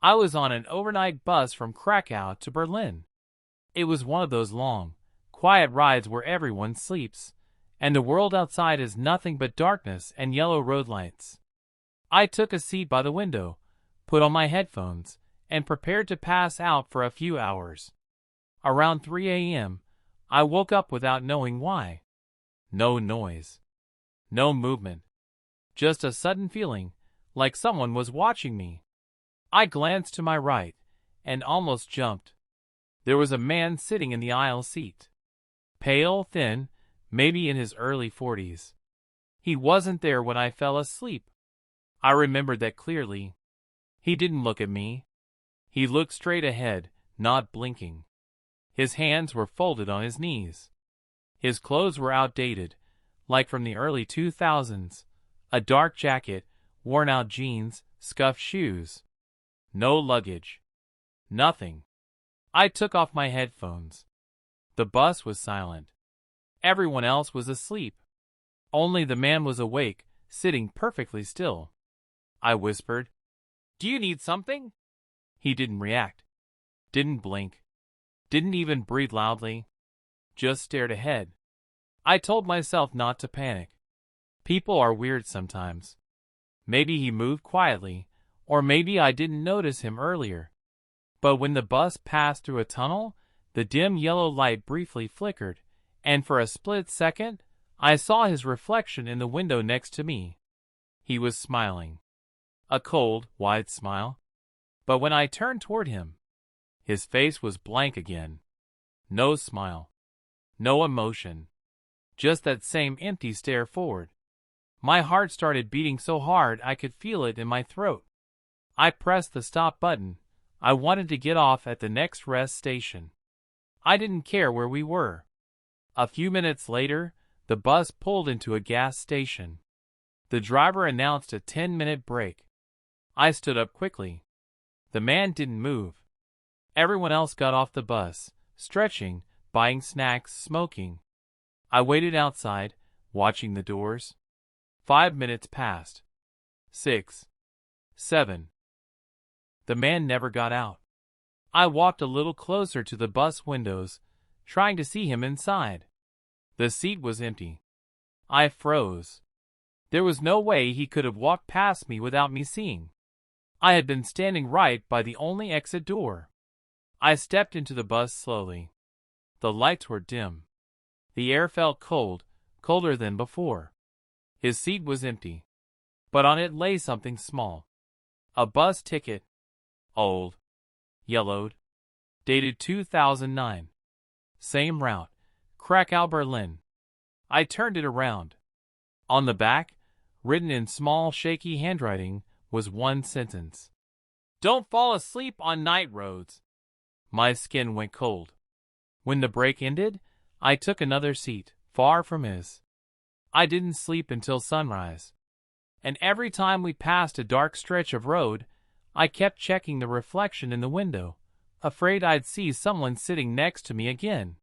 I was on an overnight bus from Krakow to Berlin. It was one of those long, quiet rides where everyone sleeps, and the world outside is nothing but darkness and yellow road lights. I took a seat by the window, put on my headphones, and prepared to pass out for a few hours. Around 3 a.m., I woke up without knowing why. No noise. No movement. Just a sudden feeling, like someone was watching me. I glanced to my right, and almost jumped. There was a man sitting in the aisle seat. Pale, thin, maybe in his early 40s. He wasn't there when I fell asleep. I remembered that clearly. He didn't look at me. He looked straight ahead, not blinking. His hands were folded on his knees. His clothes were outdated, like from the early 2000s. A dark jacket, worn-out jeans, scuffed shoes. No luggage. Nothing. I took off my headphones. The bus was silent. Everyone else was asleep. Only the man was awake, sitting perfectly still. I whispered, "Do you need something?" He didn't react. Didn't blink. Didn't even breathe loudly. Just stared ahead. I told myself not to panic. People are weird sometimes. Maybe he moved quietly, or maybe I didn't notice him earlier. But when the bus passed through a tunnel, the dim yellow light briefly flickered, and for a split second, I saw his reflection in the window next to me. He was smiling. A cold, wide smile. But when I turned toward him, his face was blank again. No smile. No emotion. Just that same empty stare forward. My heart started beating so hard I could feel it in my throat. I pressed the stop button. I wanted to get off at the next rest station. I didn't care where we were. A few minutes later, the bus pulled into a gas station. The driver announced a 10-minute break. I stood up quickly. The man didn't move. Everyone else got off the bus, stretching, buying snacks, smoking. I waited outside, watching the doors. 5 minutes passed. 6. 7. The man never got out. I walked a little closer to the bus windows, trying to see him inside. The seat was empty. I froze. There was no way he could have walked past me without me seeing. I had been standing right by the only exit door. I stepped into the bus slowly. The lights were dim. The air felt cold, colder than before. His seat was empty, but on it lay something small. A bus ticket. Old. Yellowed. Dated 2009. Same route. Krakow, Berlin. I turned it around. On the back, written in small, shaky handwriting, was one sentence. "Don't fall asleep on night roads." My skin went cold. When the break ended, I took another seat, far from his. I didn't sleep until sunrise. And every time we passed a dark stretch of road, I kept checking the reflection in the window, afraid I'd see someone sitting next to me again.